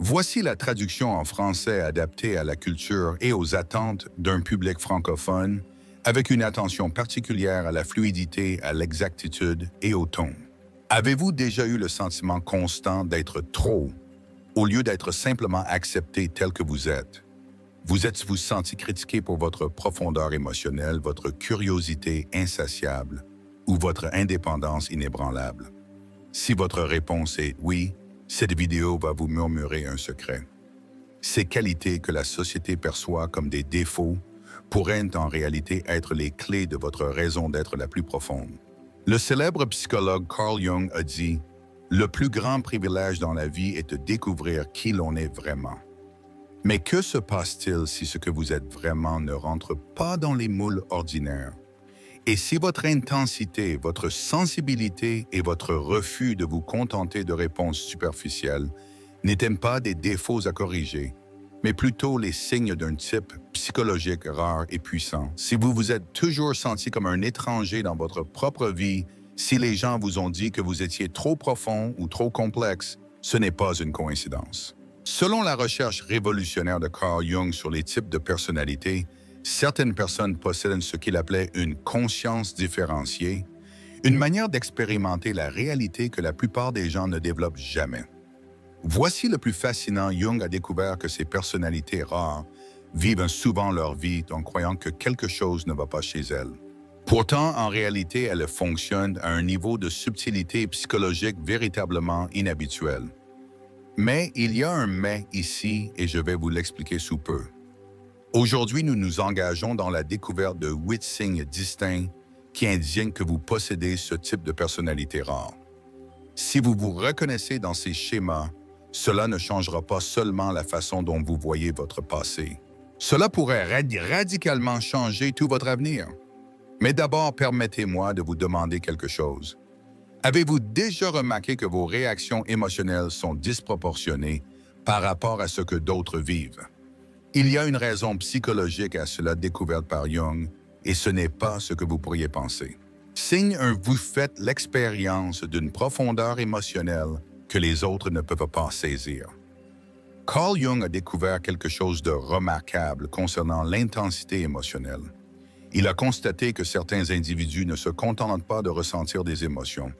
Voici la traduction en français adaptée à la culture et aux attentes d'un public francophone, avec une attention particulière à la fluidité, à l'exactitude et au ton. Avez-vous déjà eu le sentiment constant d'être trop, au lieu d'être simplement accepté tel que vous êtes? Vous êtes-vous senti critiqué pour votre profondeur émotionnelle, votre curiosité insatiable ou votre indépendance inébranlable? Si votre réponse est oui, cette vidéo va vous murmurer un secret. Ces qualités que la société perçoit comme des défauts pourraient en réalité être les clés de votre raison d'être la plus profonde. Le célèbre psychologue Carl Jung a dit « Le plus grand privilège dans la vie est de découvrir qui l'on est vraiment. » Mais que se passe-t-il si ce que vous êtes vraiment ne rentre pas dans les moules ordinaires? Et si votre intensité, votre sensibilité et votre refus de vous contenter de réponses superficielles n'étaient pas des défauts à corriger, mais plutôt les signes d'un type psychologique rare et puissant? Si vous vous êtes toujours senti comme un étranger dans votre propre vie, si les gens vous ont dit que vous étiez trop profond ou trop complexe, ce n'est pas une coïncidence. Selon la recherche révolutionnaire de Carl Jung sur les types de personnalités, certaines personnes possèdent ce qu'il appelait une conscience différenciée, une manière d'expérimenter la réalité que la plupart des gens ne développent jamais. Voici le plus fascinant: Jung a découvert que ces personnalités rares vivent souvent leur vie en croyant que quelque chose ne va pas chez elles. Pourtant, en réalité, elles fonctionnent à un niveau de subtilité psychologique véritablement inhabituel. Mais il y a un mais ici et je vais vous l'expliquer sous peu. Aujourd'hui, nous nous engageons dans la découverte de 8 signes distincts qui indiquent que vous possédez ce type de personnalité rare. Si vous vous reconnaissez dans ces schémas, cela ne changera pas seulement la façon dont vous voyez votre passé. Cela pourrait radicalement changer tout votre avenir. Mais d'abord, permettez-moi de vous demander quelque chose. Avez-vous déjà remarqué que vos réactions émotionnelles sont disproportionnées par rapport à ce que d'autres vivent? Il y a une raison psychologique à cela découverte par Jung, et ce n'est pas ce que vous pourriez penser. Signe 1, vous faites l'expérience d'une profondeur émotionnelle que les autres ne peuvent pas saisir. Carl Jung a découvert quelque chose de remarquable concernant l'intensité émotionnelle. Il a constaté que certains individus ne se contentent pas de ressentir des émotions.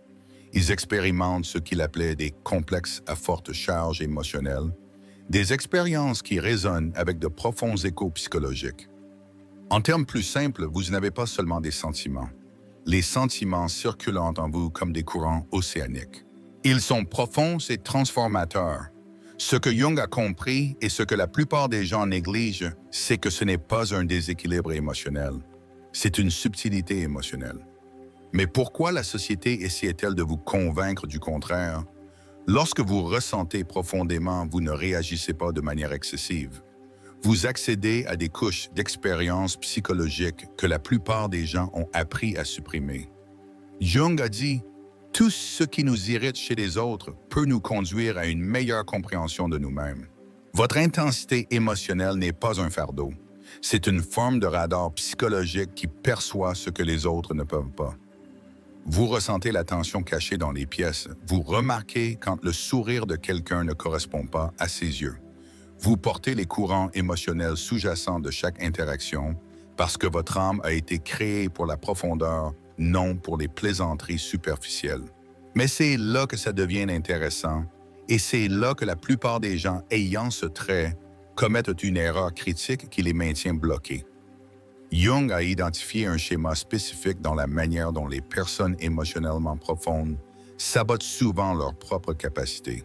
Ils expérimentent ce qu'il appelait des complexes à forte charge émotionnelle, des expériences qui résonnent avec de profonds échos psychologiques. En termes plus simples, vous n'avez pas seulement des sentiments. Les sentiments circulent en vous comme des courants océaniques. Ils sont profonds et transformateurs. Ce que Jung a compris et ce que la plupart des gens négligent, c'est que ce n'est pas un déséquilibre émotionnel. C'est une subtilité émotionnelle. Mais pourquoi la société essayait-elle de vous convaincre du contraire? Lorsque vous ressentez profondément, vous ne réagissez pas de manière excessive. Vous accédez à des couches d'expériences psychologiques que la plupart des gens ont appris à supprimer. Jung a dit « Tout ce qui nous irrite chez les autres peut nous conduire à une meilleure compréhension de nous-mêmes. » Votre intensité émotionnelle n'est pas un fardeau. C'est une forme de radar psychologique qui perçoit ce que les autres ne peuvent pas. Vous ressentez la tension cachée dans les pièces. Vous remarquez quand le sourire de quelqu'un ne correspond pas à ses yeux. Vous portez les courants émotionnels sous-jacents de chaque interaction parce que votre âme a été créée pour la profondeur, non pour les plaisanteries superficielles. Mais c'est là que ça devient intéressant et c'est là que la plupart des gens ayant ce trait commettent une erreur critique qui les maintient bloqués. Jung a identifié un schéma spécifique dans la manière dont les personnes émotionnellement profondes sabotent souvent leurs propres capacités.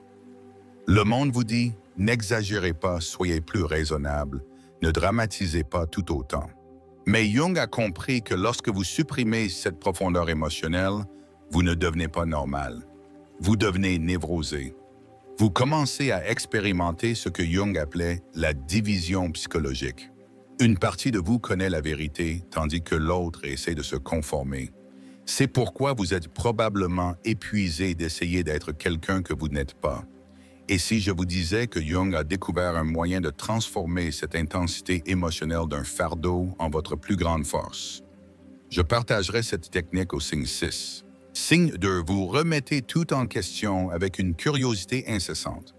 Le monde vous dit « N'exagérez pas, soyez plus raisonnable, ne dramatisez pas tout autant. » Mais Jung a compris que lorsque vous supprimez cette profondeur émotionnelle, vous ne devenez pas normal. Vous devenez névrosé. Vous commencez à expérimenter ce que Jung appelait la division psychologique. Une partie de vous connaît la vérité, tandis que l'autre essaie de se conformer. C'est pourquoi vous êtes probablement épuisé d'essayer d'être quelqu'un que vous n'êtes pas. Et si je vous disais que Jung a découvert un moyen de transformer cette intensité émotionnelle d'un fardeau en votre plus grande force? Je partagerai cette technique au signe 6. Signe 2, vous remettez tout en question avec une curiosité incessante.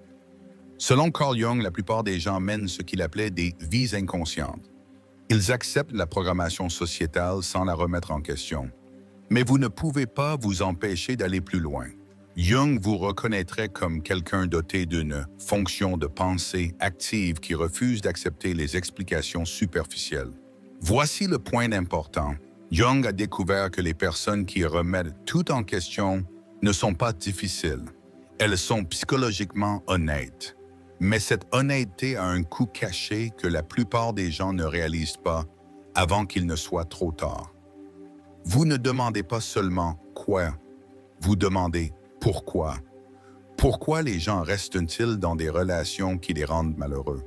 Selon Carl Jung, la plupart des gens mènent ce qu'il appelait des vies inconscientes. Ils acceptent la programmation sociétale sans la remettre en question. Mais vous ne pouvez pas vous empêcher d'aller plus loin. Jung vous reconnaîtrait comme quelqu'un doté d'une fonction de pensée active qui refuse d'accepter les explications superficielles. Voici le point important. Jung a découvert que les personnes qui remettent tout en question ne sont pas difficiles. Elles sont psychologiquement honnêtes. Mais cette honnêteté a un coût caché que la plupart des gens ne réalisent pas avant qu'il ne soit trop tard. Vous ne demandez pas seulement « quoi », vous demandez « pourquoi ». Pourquoi les gens restent-ils dans des relations qui les rendent malheureux?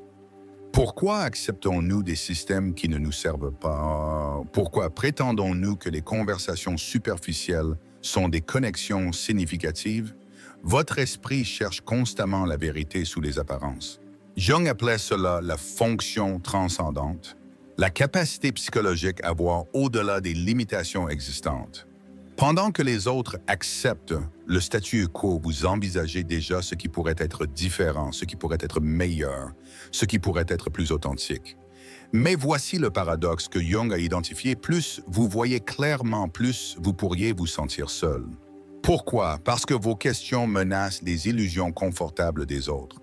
Pourquoi acceptons-nous des systèmes qui ne nous servent pas? Pourquoi prétendons-nous que les conversations superficielles sont des connexions significatives? Votre esprit cherche constamment la vérité sous les apparences. Jung appelait cela la fonction transcendante, la capacité psychologique à voir au-delà des limitations existantes. Pendant que les autres acceptent le statu quo, vous envisagez déjà ce qui pourrait être différent, ce qui pourrait être meilleur, ce qui pourrait être plus authentique. Mais voici le paradoxe que Jung a identifié. Plus vous voyez clairement, plus vous pourriez vous sentir seul. Pourquoi? Parce que vos questions menacent les illusions confortables des autres.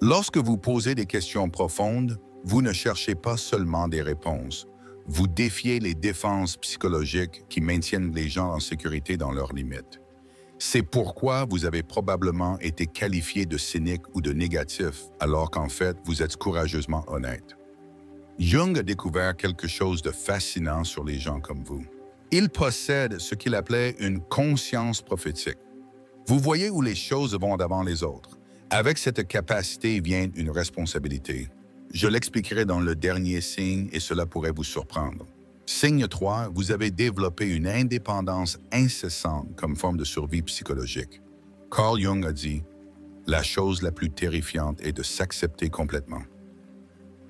Lorsque vous posez des questions profondes, vous ne cherchez pas seulement des réponses. Vous défiez les défenses psychologiques qui maintiennent les gens en sécurité dans leurs limites. C'est pourquoi vous avez probablement été qualifié de cynique ou de négatif, alors qu'en fait, vous êtes courageusement honnête. Jung a découvert quelque chose de fascinant sur les gens comme vous. Il possède ce qu'il appelait une conscience prophétique. Vous voyez où les choses vont d'avant les autres. Avec cette capacité vient une responsabilité. Je l'expliquerai dans le dernier signe et cela pourrait vous surprendre. Signe 3, vous avez développé une indépendance incessante comme forme de survie psychologique. Carl Jung a dit « La chose la plus terrifiante est de s'accepter complètement ».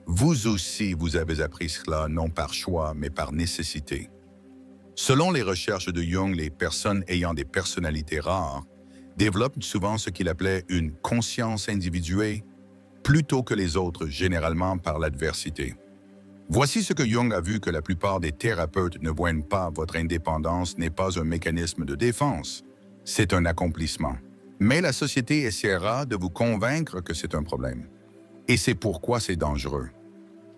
Vous aussi, vous avez appris cela non par choix, mais par nécessité. Selon les recherches de Jung, les personnes ayant des personnalités rares développent souvent ce qu'il appelait une conscience individuée plutôt que les autres, généralement par l'adversité. Voici ce que Jung a vu que la plupart des thérapeutes ne voient pas. Votre indépendance n'est pas un mécanisme de défense, c'est un accomplissement. Mais la société essaiera de vous convaincre que c'est un problème. Et c'est pourquoi c'est dangereux.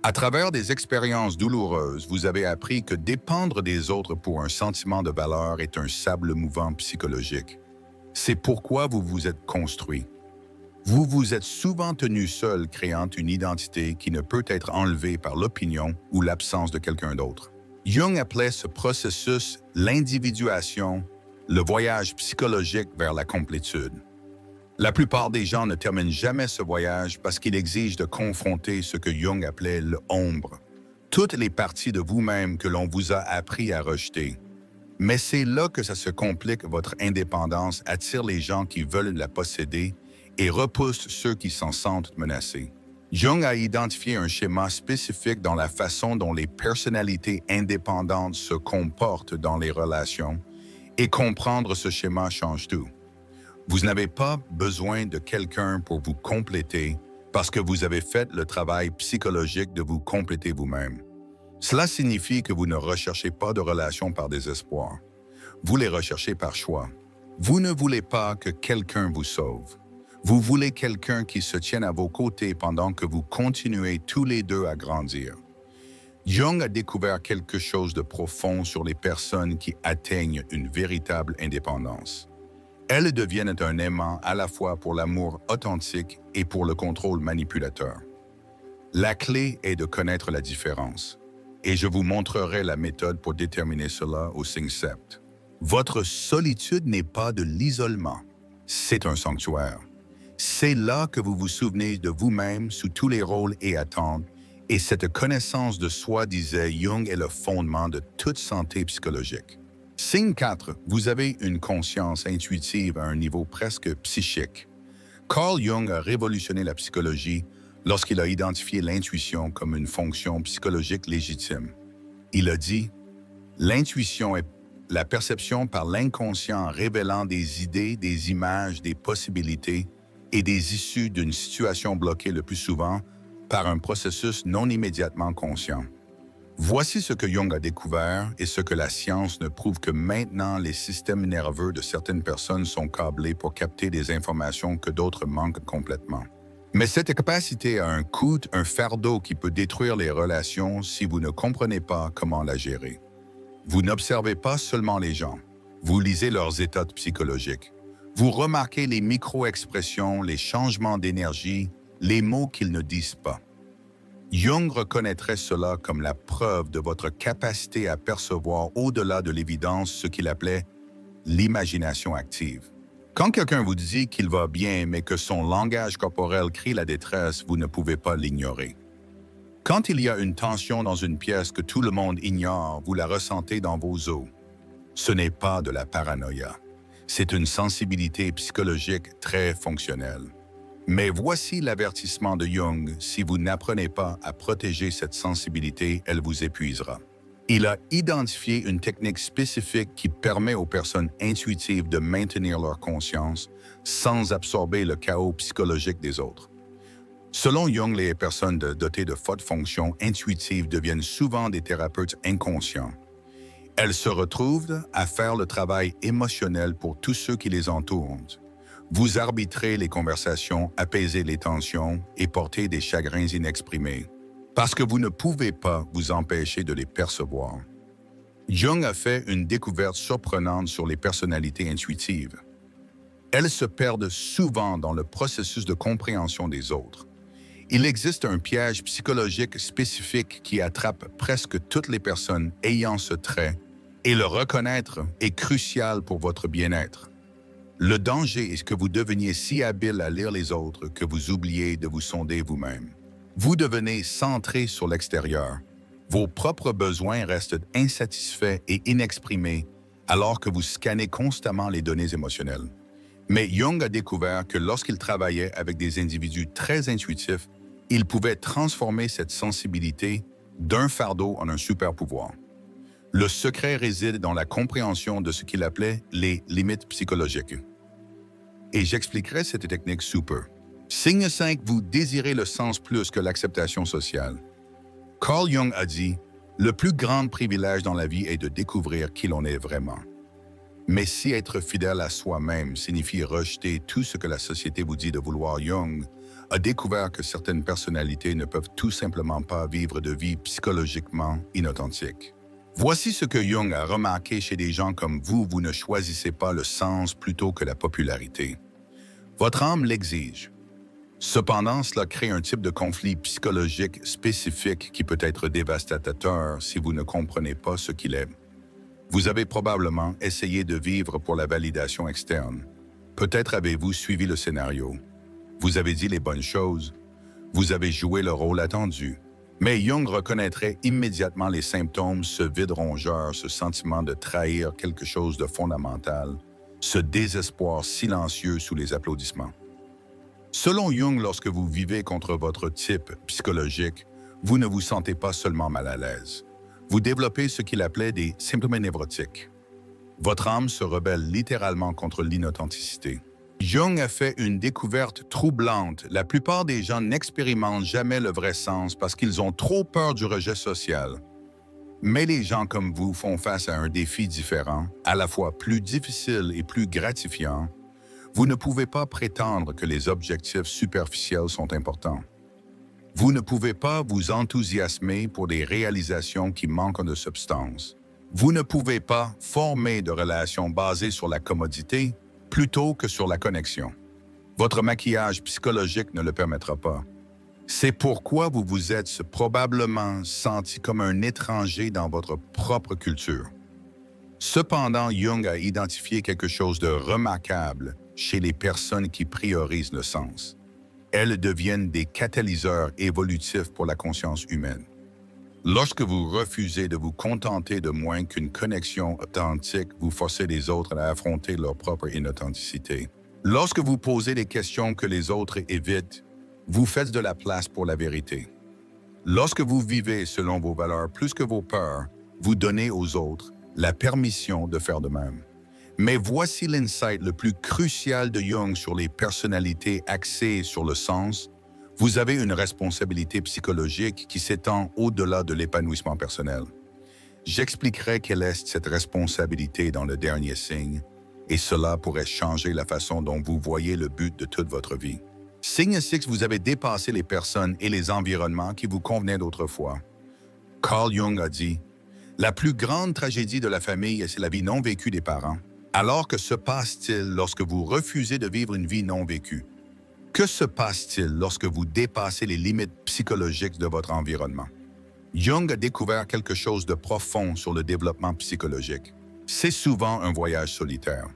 À travers des expériences douloureuses, vous avez appris que dépendre des autres pour un sentiment de valeur est un sable mouvant psychologique. C'est pourquoi vous vous êtes construit. Vous vous êtes souvent tenu seul, créant une identité qui ne peut être enlevée par l'opinion ou l'absence de quelqu'un d'autre. Jung appelait ce processus l'individuation, le voyage psychologique vers la complétude. La plupart des gens ne terminent jamais ce voyage parce qu'il exige de confronter ce que Jung appelait l'ombre, toutes les parties de vous-même que l'on vous a appris à rejeter. Mais c'est là que ça se complique. Votre indépendance attire les gens qui veulent la posséder et repousse ceux qui s'en sentent menacés. Jung a identifié un schéma spécifique dans la façon dont les personnalités indépendantes se comportent dans les relations, et comprendre ce schéma change tout. Vous n'avez pas besoin de quelqu'un pour vous compléter parce que vous avez fait le travail psychologique de vous compléter vous-même. Cela signifie que vous ne recherchez pas de relations par désespoir. Vous les recherchez par choix. Vous ne voulez pas que quelqu'un vous sauve. Vous voulez quelqu'un qui se tienne à vos côtés pendant que vous continuez tous les deux à grandir. Jung a découvert quelque chose de profond sur les personnes qui atteignent une véritable indépendance. Elles deviennent un aimant à la fois pour l'amour authentique et pour le contrôle manipulateur. La clé est de connaître la différence, et je vous montrerai la méthode pour déterminer cela au signe sept. Votre solitude n'est pas de l'isolement, c'est un sanctuaire. C'est là que vous vous souvenez de vous-même sous tous les rôles et attentes, et cette connaissance de soi, disait Jung, est le fondement de toute santé psychologique. Signe 4, vous avez une conscience intuitive à un niveau presque psychique. Carl Jung a révolutionné la psychologie lorsqu'il a identifié l'intuition comme une fonction psychologique légitime. Il a dit « L'intuition est la perception par l'inconscient révélant des idées, des images, des possibilités et des issues d'une situation bloquée le plus souvent par un processus non immédiatement conscient. Voici ce que Jung a découvert et ce que la science ne prouve que maintenant les systèmes nerveux de certaines personnes sont câblés pour capter des informations que d'autres manquent complètement. Mais cette capacité a un coût, un fardeau qui peut détruire les relations si vous ne comprenez pas comment la gérer. Vous n'observez pas seulement les gens, vous lisez leurs états psychologiques. Vous remarquez les micro-expressions, les changements d'énergie, les mots qu'ils ne disent pas. Jung reconnaîtrait cela comme la preuve de votre capacité à percevoir au-delà de l'évidence ce qu'il appelait l'imagination active. Quand quelqu'un vous dit qu'il va bien mais que son langage corporel crie la détresse, vous ne pouvez pas l'ignorer. Quand il y a une tension dans une pièce que tout le monde ignore, vous la ressentez dans vos os. Ce n'est pas de la paranoïa. C'est une sensibilité psychologique très fonctionnelle. Mais voici l'avertissement de Jung, si vous n'apprenez pas à protéger cette sensibilité, elle vous épuisera. Il a identifié une technique spécifique qui permet aux personnes intuitives de maintenir leur conscience sans absorber le chaos psychologique des autres. Selon Jung, les personnes dotées de fortes fonctions intuitives deviennent souvent des thérapeutes inconscients. Elles se retrouvent à faire le travail émotionnel pour tous ceux qui les entourent. Vous arbitrez les conversations, apaisez les tensions et portez des chagrins inexprimés, parce que vous ne pouvez pas vous empêcher de les percevoir. Jung a fait une découverte surprenante sur les personnalités intuitives. Elles se perdent souvent dans le processus de compréhension des autres. Il existe un piège psychologique spécifique qui attrape presque toutes les personnes ayant ce trait, et le reconnaître est crucial pour votre bien-être. Le danger est que vous deveniez si habile à lire les autres que vous oubliez de vous sonder vous-même. Vous devenez centré sur l'extérieur. Vos propres besoins restent insatisfaits et inexprimés alors que vous scannez constamment les données émotionnelles. Mais Jung a découvert que lorsqu'il travaillait avec des individus très intuitifs, il pouvait transformer cette sensibilité d'un fardeau en un super-pouvoir. Le secret réside dans la compréhension de ce qu'il appelait les limites psychologiques. Et j'expliquerai cette technique sous peu. Signe 5, vous désirez le sens plus que l'acceptation sociale. Carl Jung a dit « Le plus grand privilège dans la vie est de découvrir qui l'on est vraiment. » Mais si être fidèle à soi-même signifie rejeter tout ce que la société vous dit de vouloir, Jung a découvert que certaines personnalités ne peuvent tout simplement pas vivre de vie psychologiquement inauthentique. Voici ce que Jung a remarqué chez des gens comme vous, vous ne choisissez pas le sens plutôt que la popularité. Votre âme l'exige. Cependant, cela crée un type de conflit psychologique spécifique qui peut être dévastateur si vous ne comprenez pas ce qu'il est. Vous avez probablement essayé de vivre pour la validation externe. Peut-être avez-vous suivi le scénario. Vous avez dit les bonnes choses. Vous avez joué le rôle attendu. Mais Jung reconnaîtrait immédiatement les symptômes, ce vide rongeur, ce sentiment de trahir quelque chose de fondamental, ce désespoir silencieux sous les applaudissements. Selon Jung, lorsque vous vivez contre votre type psychologique, vous ne vous sentez pas seulement mal à l'aise. Vous développez ce qu'il appelait des symptômes névrotiques. Votre âme se rebelle littéralement contre l'inauthenticité. Jung a fait une découverte troublante. La plupart des gens n'expérimentent jamais le vrai sens parce qu'ils ont trop peur du rejet social. Mais les gens comme vous font face à un défi différent, à la fois plus difficile et plus gratifiant. Vous ne pouvez pas prétendre que les objectifs superficiels sont importants. Vous ne pouvez pas vous enthousiasmer pour des réalisations qui manquent de substance. Vous ne pouvez pas former de relations basées sur la commodité plutôt que sur la connexion. Votre maquillage psychologique ne le permettra pas. C'est pourquoi vous vous êtes probablement senti comme un étranger dans votre propre culture. Cependant, Jung a identifié quelque chose de remarquable chez les personnes qui priorisent le sens. Elles deviennent des catalyseurs évolutifs pour la conscience humaine. Lorsque vous refusez de vous contenter de moins qu'une connexion authentique, vous forcez les autres à affronter leur propre inauthenticité. Lorsque vous posez des questions que les autres évitent, vous faites de la place pour la vérité. Lorsque vous vivez selon vos valeurs plus que vos peurs, vous donnez aux autres la permission de faire de même. Mais voici l'insight le plus crucial de Jung sur les personnalités axées sur le sens. Vous avez une responsabilité psychologique qui s'étend au-delà de l'épanouissement personnel. J'expliquerai quelle est cette responsabilité dans le dernier signe, et cela pourrait changer la façon dont vous voyez le but de toute votre vie. Signe 6, vous avez dépassé les personnes et les environnements qui vous convenaient d'autrefois. Carl Jung a dit « La plus grande tragédie de la famille, c'est la vie non vécue des parents. » Alors que se passe-t-il lorsque vous refusez de vivre une vie non vécue? Que se passe-t-il lorsque vous dépassez les limites psychologiques de votre environnement? Jung a découvert quelque chose de profond sur le développement psychologique. C'est souvent un voyage solitaire.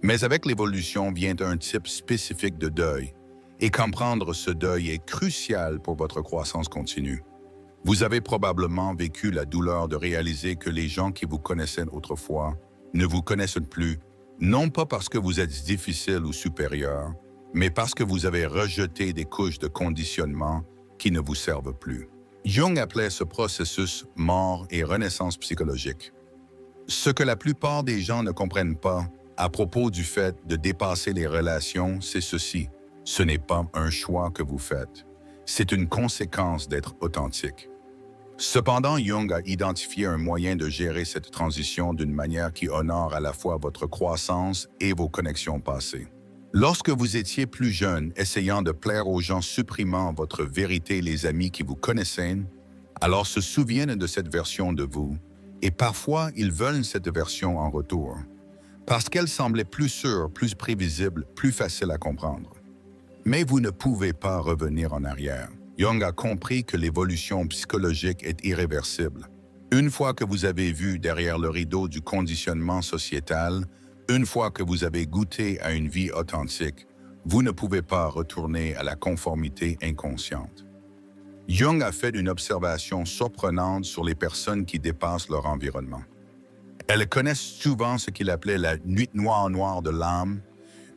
Mais avec l'évolution vient un type spécifique de deuil, et comprendre ce deuil est crucial pour votre croissance continue. Vous avez probablement vécu la douleur de réaliser que les gens qui vous connaissaient autrefois ne vous connaissent plus, non pas parce que vous êtes difficile ou supérieur, mais parce que vous avez rejeté des couches de conditionnement qui ne vous servent plus. Jung appelait ce processus « mort et renaissance psychologique ». Ce que la plupart des gens ne comprennent pas à propos du fait de dépasser les relations, c'est ceci. Ce n'est pas un choix que vous faites, c'est une conséquence d'être authentique. Cependant, Jung a identifié un moyen de gérer cette transition d'une manière qui honore à la fois votre croissance et vos connexions passées. Lorsque vous étiez plus jeune, essayant de plaire aux gens, supprimant votre vérité, les amis qui vous connaissaient, alors se souviennent de cette version de vous, et parfois ils veulent cette version en retour, parce qu'elle semblait plus sûre, plus prévisible, plus facile à comprendre. Mais vous ne pouvez pas revenir en arrière. Jung a compris que l'évolution psychologique est irréversible. Une fois que vous avez vu derrière le rideau du conditionnement sociétal, une fois que vous avez goûté à une vie authentique, vous ne pouvez pas retourner à la conformité inconsciente. Jung a fait une observation surprenante sur les personnes qui dépassent leur environnement. Elles connaissent souvent ce qu'il appelait la nuit noire de l'âme,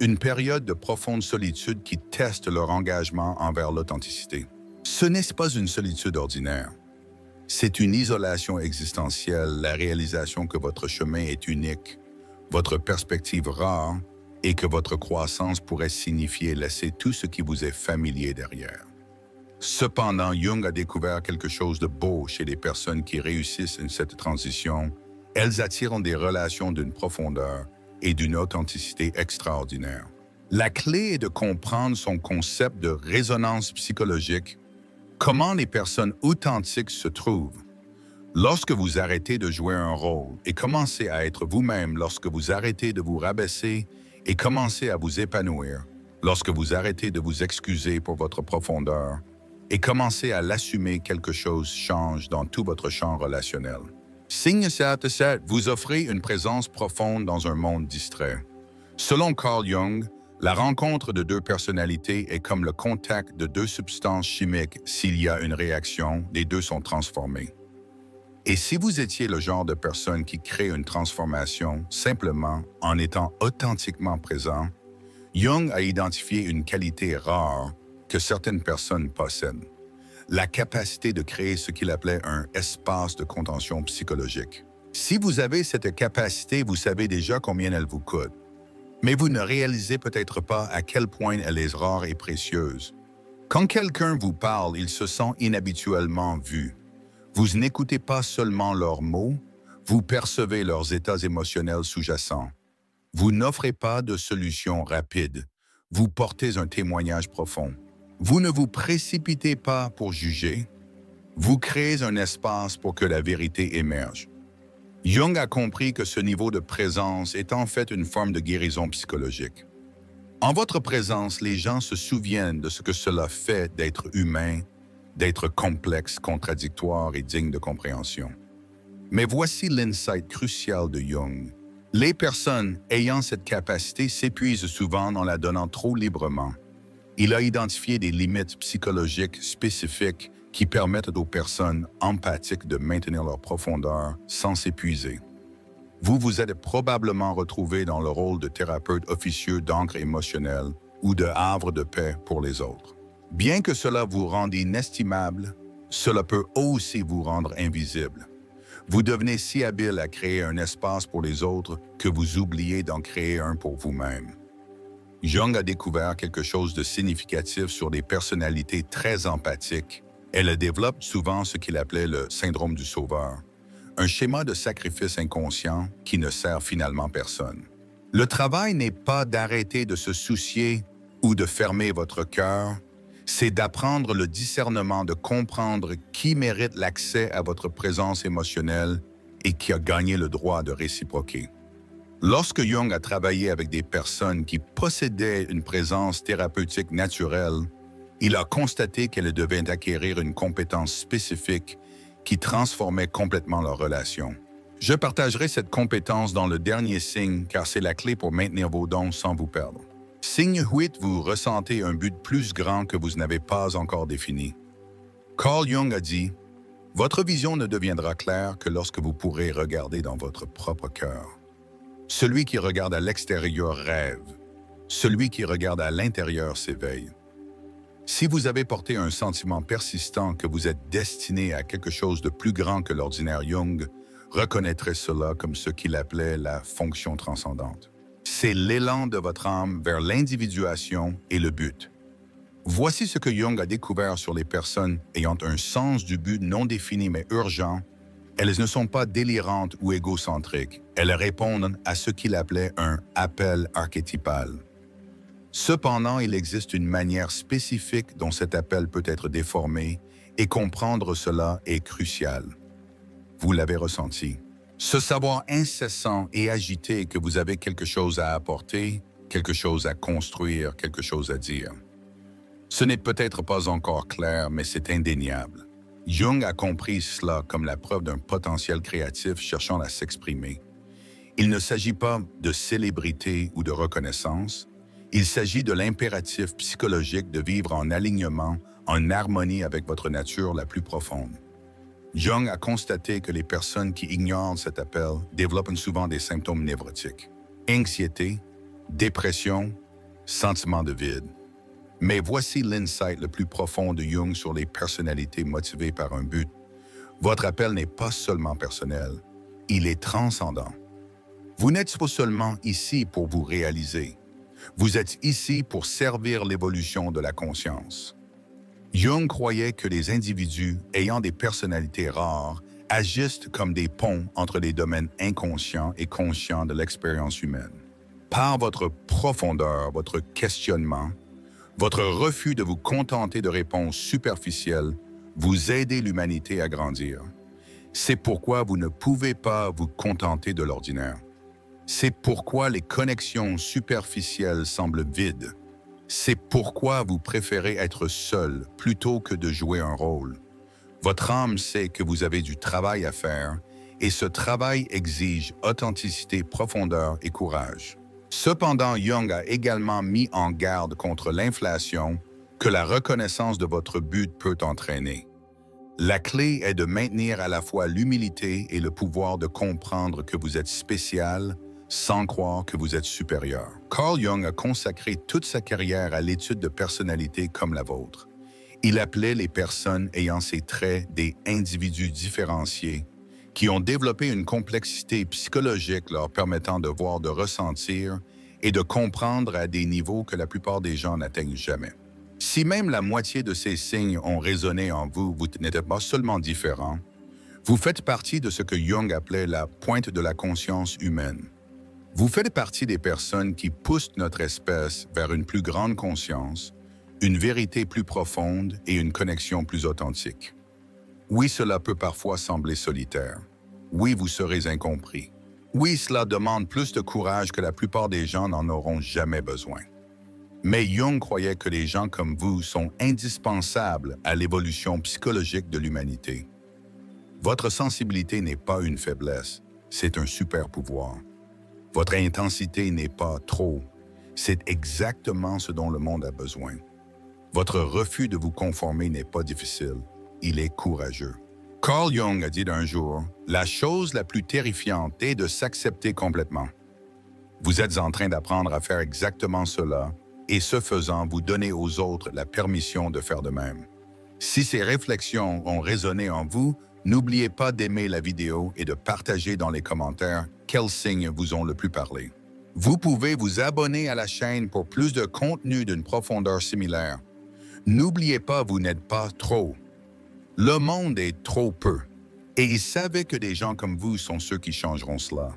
une période de profonde solitude qui teste leur engagement envers l'authenticité. Ce n'est pas une solitude ordinaire. C'est une isolation existentielle, la réalisation que votre chemin est unique, votre perspective rare et que votre croissance pourrait signifier laisser tout ce qui vous est familier derrière. Cependant, Jung a découvert quelque chose de beau chez les personnes qui réussissent cette transition. Elles attirent des relations d'une profondeur et d'une authenticité extraordinaire. La clé est de comprendre son concept de résonance psychologique. Comment les personnes authentiques se trouvent? Lorsque vous arrêtez de jouer un rôle et commencez à être vous-même, lorsque vous arrêtez de vous rabaisser et commencez à vous épanouir, lorsque vous arrêtez de vous excuser pour votre profondeur et commencez à l'assumer, quelque chose change dans tout votre champ relationnel. Signe 7, vous offrez une présence profonde dans un monde distrait. Selon Carl Jung, la rencontre de deux personnalités est comme le contact de deux substances chimiques. S'il y a une réaction, les deux sont transformés. Et si vous étiez le genre de personne qui crée une transformation simplement en étant authentiquement présent, Jung a identifié une qualité rare que certaines personnes possèdent, la capacité de créer ce qu'il appelait un espace de contention psychologique. Si vous avez cette capacité, vous savez déjà combien elle vous coûte. Mais vous ne réalisez peut-être pas à quel point elle est rare et précieuse. Quand quelqu'un vous parle, il se sent inhabituellement vu. Vous n'écoutez pas seulement leurs mots, vous percevez leurs états émotionnels sous-jacents. Vous n'offrez pas de solution rapide, vous portez un témoignage profond. Vous ne vous précipitez pas pour juger, vous créez un espace pour que la vérité émerge. Jung a compris que ce niveau de présence est en fait une forme de guérison psychologique. En votre présence, les gens se souviennent de ce que cela fait d'être humain, d'être complexe, contradictoire et digne de compréhension. Mais voici l'insight crucial de Jung. Les personnes ayant cette capacité s'épuisent souvent en la donnant trop librement. Il a identifié des limites psychologiques spécifiques qui permettent aux personnes empathiques de maintenir leur profondeur sans s'épuiser. Vous vous êtes probablement retrouvé dans le rôle de thérapeute officieux d'encre émotionnelle ou de havre de paix pour les autres. Bien que cela vous rende inestimable, cela peut aussi vous rendre invisible. Vous devenez si habile à créer un espace pour les autres que vous oubliez d'en créer un pour vous-même. Jung a découvert quelque chose de significatif sur des personnalités très empathiques. Elle développe souvent ce qu'il appelait le syndrome du sauveur, un schéma de sacrifice inconscient qui ne sert finalement personne. Le travail n'est pas d'arrêter de se soucier ou de fermer votre cœur, c'est d'apprendre le discernement, de comprendre qui mérite l'accès à votre présence émotionnelle et qui a gagné le droit de réciproquer. Lorsque Jung a travaillé avec des personnes qui possédaient une présence thérapeutique naturelle, il a constaté qu'elles devaient acquérir une compétence spécifique qui transformait complètement leur relation. Je partagerai cette compétence dans le dernier signe car c'est la clé pour maintenir vos dons sans vous perdre. Signe 8, vous ressentez un but plus grand que vous n'avez pas encore défini. Carl Jung a dit « Votre vision ne deviendra claire que lorsque vous pourrez regarder dans votre propre cœur. Celui qui regarde à l'extérieur rêve. Celui qui regarde à l'intérieur s'éveille. » Si vous avez porté un sentiment persistant que vous êtes destiné à quelque chose de plus grand que l'ordinaire, Jung reconnaîtrait cela comme ce qu'il appelait la fonction transcendante. C'est l'élan de votre âme vers l'individuation et le but. Voici ce que Jung a découvert sur les personnes ayant un sens du but non défini mais urgent. Elles ne sont pas délirantes ou égocentriques. Elles répondent à ce qu'il appelait un appel archétypal. Cependant, il existe une manière spécifique dont cet appel peut être déformé et comprendre cela est crucial. Vous l'avez ressenti. Ce savoir incessant et agité que vous avez quelque chose à apporter, quelque chose à construire, quelque chose à dire. Ce n'est peut-être pas encore clair, mais c'est indéniable. Jung a compris cela comme la preuve d'un potentiel créatif cherchant à s'exprimer. Il ne s'agit pas de célébrité ou de reconnaissance, il s'agit de l'impératif psychologique de vivre en alignement, en harmonie avec votre nature la plus profonde. Jung a constaté que les personnes qui ignorent cet appel développent souvent des symptômes névrotiques. Anxiété, dépression, sentiment de vide. Mais voici l'insight le plus profond de Jung sur les personnalités motivées par un but. Votre appel n'est pas seulement personnel, il est transcendant. Vous n'êtes pas seulement ici pour vous réaliser. Vous êtes ici pour servir l'évolution de la conscience. Jung croyait que les individus ayant des personnalités rares agissent comme des ponts entre les domaines inconscients et conscients de l'expérience humaine. Par votre profondeur, votre questionnement, votre refus de vous contenter de réponses superficielles, vous aidez l'humanité à grandir. C'est pourquoi vous ne pouvez pas vous contenter de l'ordinaire. C'est pourquoi les connexions superficielles semblent vides. C'est pourquoi vous préférez être seul plutôt que de jouer un rôle. Votre âme sait que vous avez du travail à faire et ce travail exige authenticité, profondeur et courage. Cependant, Jung a également mis en garde contre l'inflation que la reconnaissance de votre but peut entraîner. La clé est de maintenir à la fois l'humilité et le pouvoir de comprendre que vous êtes spécial sans croire que vous êtes supérieur. Carl Jung a consacré toute sa carrière à l'étude de personnalités comme la vôtre. Il appelait les personnes ayant ces traits des individus différenciés qui ont développé une complexité psychologique leur permettant de voir, de ressentir et de comprendre à des niveaux que la plupart des gens n'atteignent jamais. Si même la moitié de ces signes ont résonné en vous, vous n'êtes pas seulement différent, vous faites partie de ce que Jung appelait la pointe de la conscience humaine. Vous faites partie des personnes qui poussent notre espèce vers une plus grande conscience, une vérité plus profonde et une connexion plus authentique. Oui, cela peut parfois sembler solitaire. Oui, vous serez incompris. Oui, cela demande plus de courage que la plupart des gens n'en auront jamais besoin. Mais Jung croyait que les gens comme vous sont indispensables à l'évolution psychologique de l'humanité. Votre sensibilité n'est pas une faiblesse, c'est un super pouvoir. Votre intensité n'est pas trop, c'est exactement ce dont le monde a besoin. Votre refus de vous conformer n'est pas difficile, il est courageux. Carl Jung a dit d'un jour, « La chose la plus terrifiante est de s'accepter complètement. » Vous êtes en train d'apprendre à faire exactement cela, et ce faisant, vous donnez aux autres la permission de faire de même. Si ces réflexions ont résonné en vous, N'oubliez pas d'aimer la vidéo et de partager dans les commentaires quels signes vous ont le plus parlé. Vous pouvez vous abonner à la chaîne pour plus de contenu d'une profondeur similaire. N'oubliez pas, vous n'êtes pas trop. Le monde est trop peu. Et savez que des gens comme vous sont ceux qui changeront cela.